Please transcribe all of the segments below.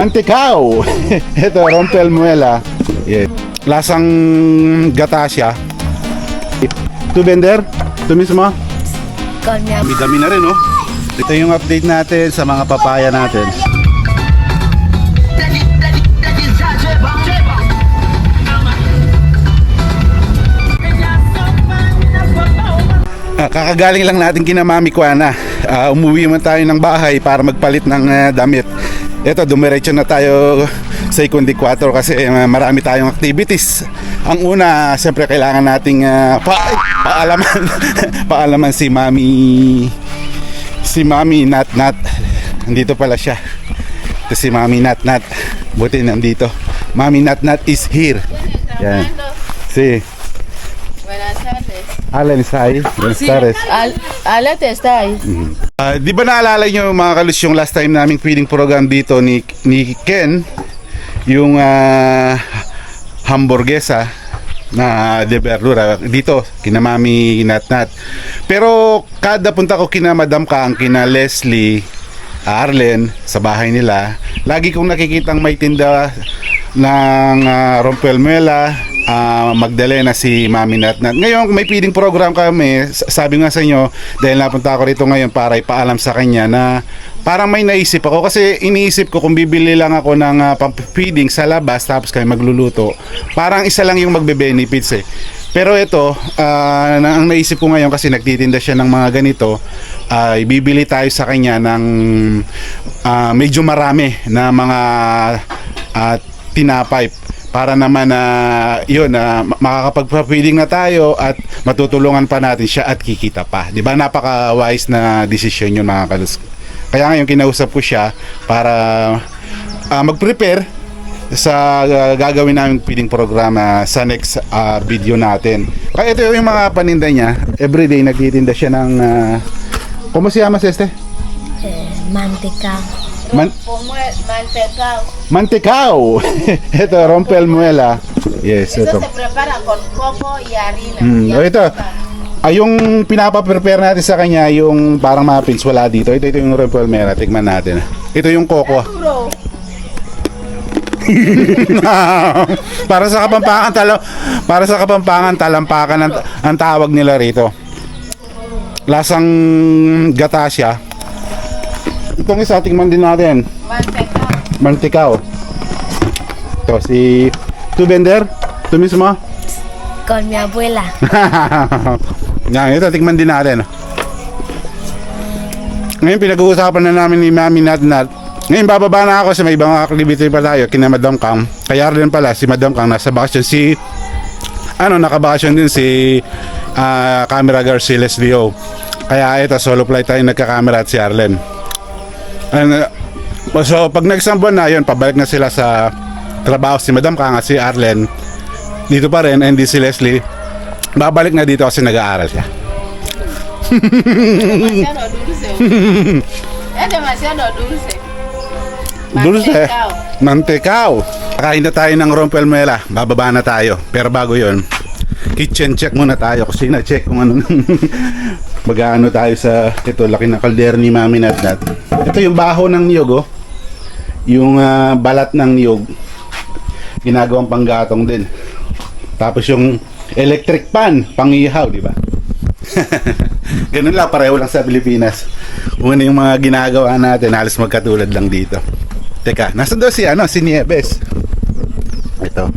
Mantecao. Ito, rompel muela. Yeah. Lasang gata siya. Tu vender? Tu mismo? Dami na rin, oh. Ito yung update natin sa mga papaya natin. Kakagaling lang natin kina Mami Kuana. Umuwi man tayo ng bahay para magpalit ng damit. Ito, dumiretso na tayo sa Ikundi 4 kasi marami tayong activities. Ang una, siyempre kailangan nating paalaman paalaman si Mami Nat Nat. Nandito pala siya. Ito si Mami Nat Nat. Buti nandito. Mami Nat Nat is here. Yan. Si Buenas tardes. Alan Sai. Buenas tardes. Alan está ahí. Di ba naalala nyo mga kalus yung last time naming feeding program dito ni Ken, yung hamburguesa na de verdura dito kina Mami Nat Nat. Pero kada punta ko kina Madam Kang, kina Leslie, Arlen sa bahay nila, lagi kong nakikitang may tinda ng rompel muela, Magdalena si Mami Nat Nat. Ngayon may feeding program kami, sabi nga sa inyo dahil napunta ako rito ngayon para ipaalam sa kanya na parang may naisip ako kasi iniisip ko kung bibili lang ako ng pang-feeding sa labas tapos kami magluluto, parang isa lang yung magbe-benefits eh. Pero ito, ang naisip ko ngayon kasi nagtitinda siya ng mga ganito, ibibili tayo sa kanya ng medyo marami na mga tinapay para naman yun, makakapag-feeding na tayo at matutulungan pa natin siya at kikita pa. Di ba? Napaka-wise na desisyon yun mga kalus. Kaya ngayon kinausap ko siya para mag-prepare sa gagawin namin feeding program sa next video natin. Kaya ito yung mga paninda niya. Everyday nagtitinda siya ng ¿cómo se llama este? Mantika. Mantecao. Mantecao. Ito, rompel muela. Yes, Eso ito. se prepara con coco y harina. Ito. Yung pinapa-prepare natin sa kanya, yung parang muffins, wala dito. Ito yung rompel muela. Tignan natin. Ito yung coco. Para sa Kapampangan talampakan ang tawag nila rito. Lasang gata siya. Itong isa, tingnan din natin. Mantecao. Ito, si tu vender? Tu mismo? Con mi abuela. Yan, ito, tingnan din natin. Ngayon, pinag-uusapan na namin ni Mami Nat Nat. Ngayon, bababa na ako sa may ibang activity pa tayo, kina Madam Kang. Kaya rin pala, si Madam Kang nasa bakasyon. Nakabakasyon din si camera girl si Leslie O. Kaya ito, solo flight tayo nagka-camera at si Arlen. So pag nag-isang buwan na yun, pabalik na sila sa trabaho si Madam Kang at si Arlen dito pa rin, and si Leslie babalik na dito kasi nag-aaral siya. Demasiado dulce. Es demasiado dulce. Dulce. Mantecao. Kain na tayo ng rompel muela. Bababa na tayo. Pero bago yun, kitchen check muna tayo. Kusina check kung ano. Mag-ano tayo sa ito, laki na kaldero ni Mami Nat Nat. Ito yung baho ng niyog, oh. Yung balat ng niyog ginagawang panggatong din. Tapos yung electric pan pangihaw, di ba? Ganun lang, pareho lang sa Pilipinas. Kung ano yung mga ginagawa natin, halos magkatulad lang dito. Teka, nasan daw si Nieves? Ito.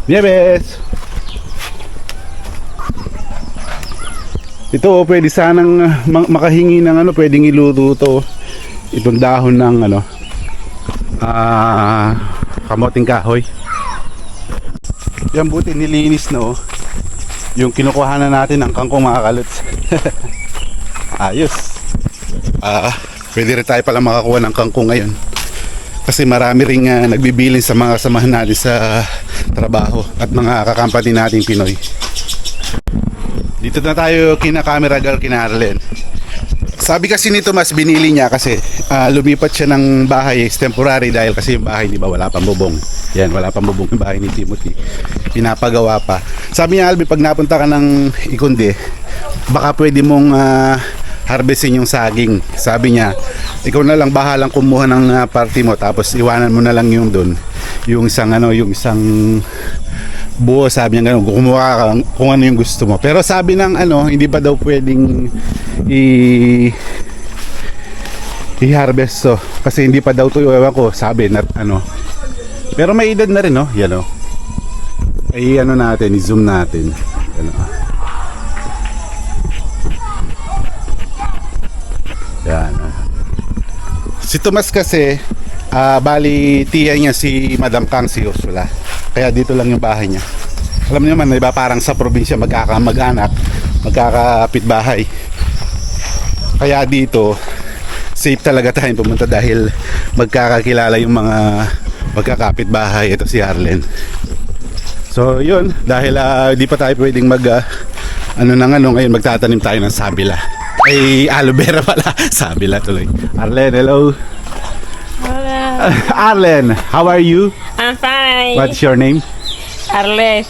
Nieves. Ito, pwede sanang makahingi ng pwedeng iluto to. Itong dahon ng kamoting kahoy. Yan, buti nilinis no. Yung kinukuha na natin ng kangkong mga kaluts. Ayos. Pwede rin tayo pala makakuha ng kangkong ngayon. Kasi marami ring nagbibilin sa mga samahan natin sa trabaho at mga kakampani nating Pinoy. Dito na tayo kina camera girl, kina Arlen. Sabi kasi nito mas binili niya kasi lumipat siya ng bahay, is temporary dahil kasi yung bahay, di ba, wala pang bubong. Yan, wala pang bubong yung bahay ni Timothy. Pinapagawa pa. Sabi niya, Albi, pag napunta ka ng Ikundi, baka pwede mong harvestin yung saging. Sabi niya, ikaw na lang bahalang kumuha ng party mo, tapos iwanan mo na lang yung doon, yung isang buo, sabi niya gano'n, kumuha ka kung ano yung gusto mo. Pero sabi ng hindi pa daw pwedeng i-harvest to, kasi hindi pa daw to, ewan ko, sabi na pero may edad na rin, no? Yan, no? Natin, i-zoom natin. Yan, no? Yan. Si Tomas kasi, bali tiya niya si Madam Kang, si Ursula. Kaya dito lang yung bahay niya. Alam niyo naman, diba, parang sa probinsya magkakamag-anak, magkakapit bahay. Kaya dito safe talaga tayong pumunta dahil magkakakilala yung mga magkakapit bahay. Ito si Arlen. So yun, dahil di pa tayo pwedeng ngayon magtatanim tayo ng sabila. Ay, aloe vera pala. Sabila tuloy. Arlen, hello. Hola, Arlen, how are you? I'm fine. What's your name? Arlet.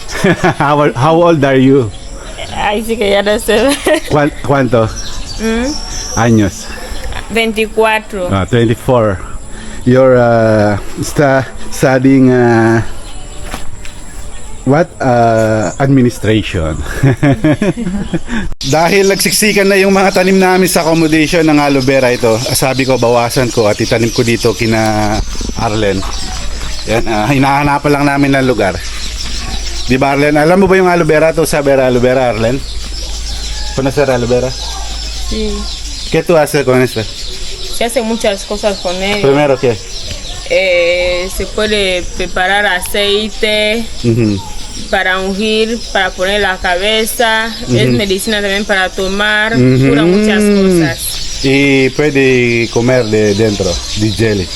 How old are you? Ay, sí que ya no sé. ¿Cuánto años? 24. 24. You're studying what? Administration. Dahil nagsiksikan na yung mga tanim namin sa accommodation ng aloe vera ito, sabi ko bawasan ko at itanim ko dito kina Arlen. Yan, hinahanapan lang namin ng lugar. Di ba, Arlen? Alam mo ba yung aloe vera to? Sabi aloe vera, Arlen? ¿Conocer aloe vera? Sí. ¿Qué tú haces con esto? Se hacen muchas cosas con él. Primero, ¿qué? Se puede preparar aceite para ungir, para poner en la cabeza. Es medicina también para tomar. Cura muchas cosas. Y puede comer de dentro, de jelly.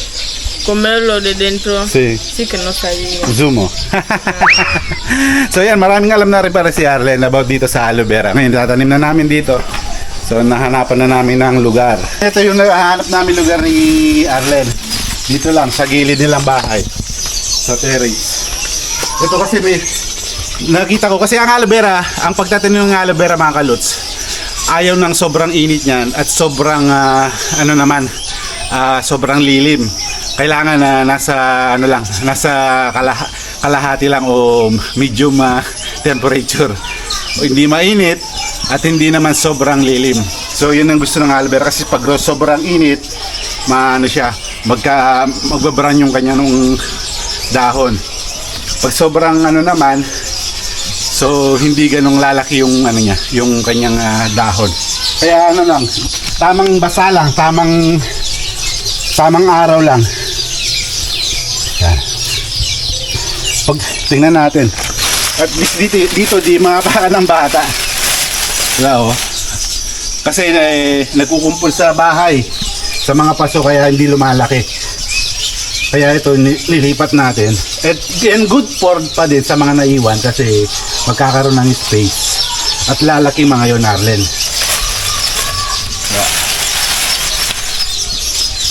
Comerlo de dentro. Sí. Sí que no sabía. Zumo. So yan, maraming alam na rin para si Arlen about dito sa aloe vera. Ngayon, tatanim na namin dito. So nahanapan na namin ng lugar. Ito yung nahanap namin lugar ni Arlen. Dito lang, sa gilid nilang bahay. Sa terrace. Ito kasi may nakita ko kasi ang aloe vera, ang pagtatanim ng aloe vera mga kaluts, ayaw ng sobrang init niyan at sobrang sobrang lilim. Kailangan na nasa kalahati lang o medium temperature. O hindi mainit at hindi naman sobrang lilim. So yun ang gusto ng aloe vera, kasi pag sobrang init, magbabran yung kanya nung dahon. Pag sobrang naman, so hindi ganong lalaki yung yung kanyang dahon. Kaya tamang basa lang, tamang araw lang. Yan. Pag tingnan natin, at least dito di mapakan ng bata. Diba, oh? Kasi nagkukumpul sa bahay sa mga paso, kaya hindi lumalaki. Kaya ito nilipat natin. And good for pa din sa mga naiwan, kasi magkakaroon ng space at lalaki mga yon, Arlen.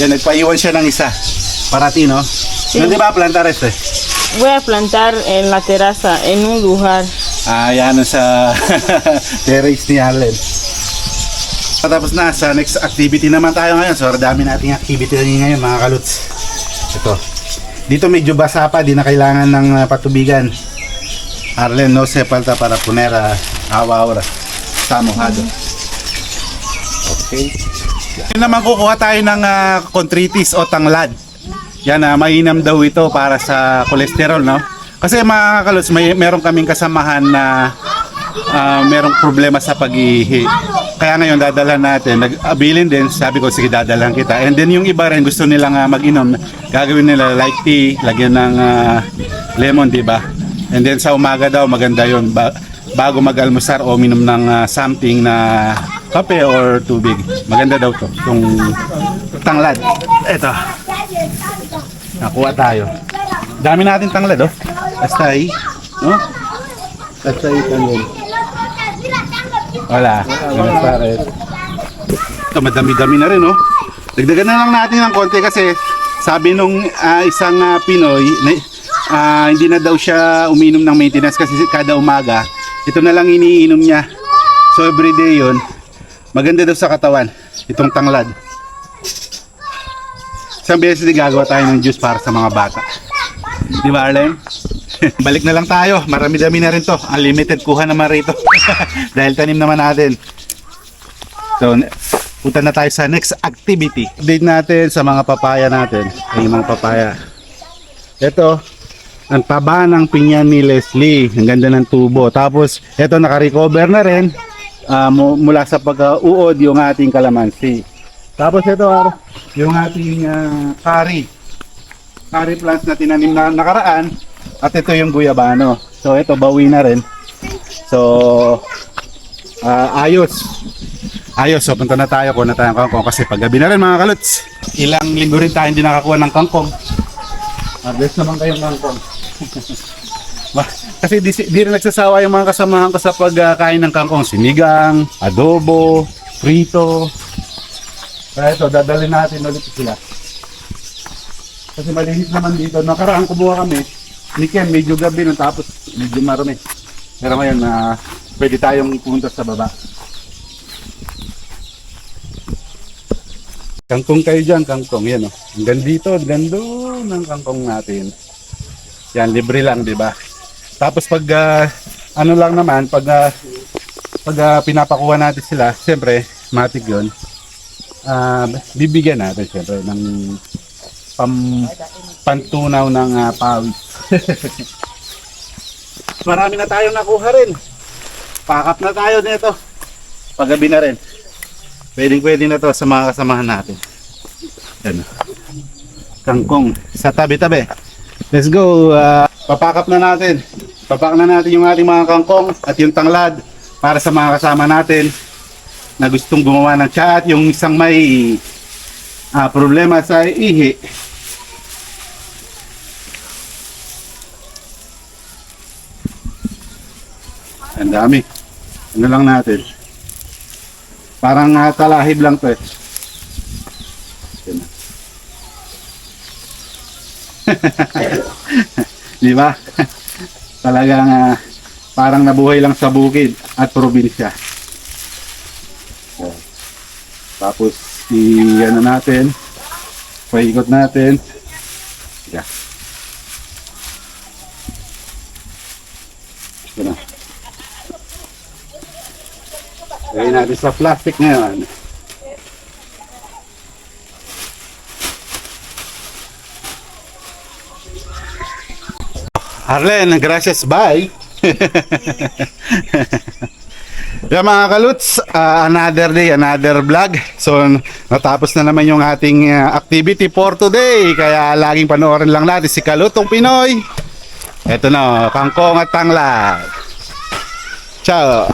Yan, nagpaiwan siya ng isa. Parati, no? ¿Dónde va a plantar este? Voy a plantar en la terraza, en un lugar. Yan sa terrace ni Arlen. Tapos na, sa next activity naman tayo ngayon. So, dami nating activity ngayon mga kaluts. Ito. Dito medyo basa pa, di na kailangan ng patubigan. Arlen, no se falta para poner agua ahora. Está mojado. Okay. Yan naman, kukuha tayo ng contritis o tanglad. Yan, mainam daw ito para sa cholesterol, no? Kasi mga kaluts, meron kaming kasamahan na merong problema sa pag-ihi. Kaya ngayon dadalhan natin, nag-abilin din, sabi ko sige dadalhan kita. And then yung iba rin gusto nilang mag-inom, gagawin nila like tea, lagyan ng lemon, di ba? And then sa umaga daw maganda yon, bago mag-almusar o minom ng something na kape or tubig. Maganda daw to, yung tanglad. Eto, nakuha tayo. Dami natin tanglad, oh. Hasta ahí, no? Hasta ahí también. Wala. Ito, madami-dami na rin, no? Dagdagan na lang natin ng konti kasi sabi nung isang Pinoy, hindi na daw siya uminom ng maintenance kasi kada umaga, ito na lang iniinom niya. So everyday yun, maganda daw sa katawan, itong tanglad. isang beses din gagawa tayo ng juice para sa mga bata. Di ba, Arlen? Balik na lang tayo. Marami-dami na rin to. Unlimited kuha naman rito. Dahil tanim naman natin. So, punta na tayo sa next activity. Update natin sa mga papaya natin. Ay, mga papaya. Ito, ang taba ng pinya ni Leslie. Ang ganda ng tubo. Tapos, ito naka-recover na rin mula sa pag-uod yung ating kalamansi. Tapos ito, yung ating curry plants na tinanim na nakaraan. At ito yung guyabano. So ito, bawi na rin. So, ayos. So punta na tayo, kuha na tayo ng kangkong. Kasi paggabi na rin mga kaluts. Ilang linggo rin tayo hindi nakakuha ng kangkong. Best naman kayong kangkong. Kasi di rin nagsasawa yung mga kasamahan ko sa pagkain ng kangkong. Sinigang, adobo, prito. Kaya ito, dadalhin natin ulit sila. Kasi malinis naman dito. Nakaraan kumuha kami. Ni Ken, medyo gabi nung tapos medyo marami. Pero ngayon, pwede tayong pumunta sa baba. Kangkong kayo dyan, kangkong. Yan o. Hanggang dito, gando ng kangkong natin. Yan, libre lang, di ba? Tapos pag, ano lang naman, pag pinapakuha natin sila, siyempre, matik yun. Bibigyan natin siyempre ng pantunaw ng pawis. Marami na tayong nakuha rin. Pakap na tayo nito. Paggabi na rin. Pwede na to sa mga kasamahan natin. Yan. Kangkong sa tabi-tabi. Let's go. Papakap na natin. Papak na natin yung ating mga kangkong at yung tanglad para sa mga kasama natin na gustong gumawa ng tsa at yung isang may problema sa ihi. Ang dami. Ano lang natin. Parang talahib lang to eh. Di ba? Talagang parang nabuhay lang sa bukid at probinsya. So, tapos i-ano natin, paikot natin. Yeah. Ito na. Lagay natin sa plastic ngayon. Arlen, gracias, bye. Yeah, mga kaluts, another day, another vlog. So, natapos na naman yung ating activity for today. Kaya laging panoorin lang natin si Kalutong Pinoy. Eto na, kangkong at tanglad. Ciao.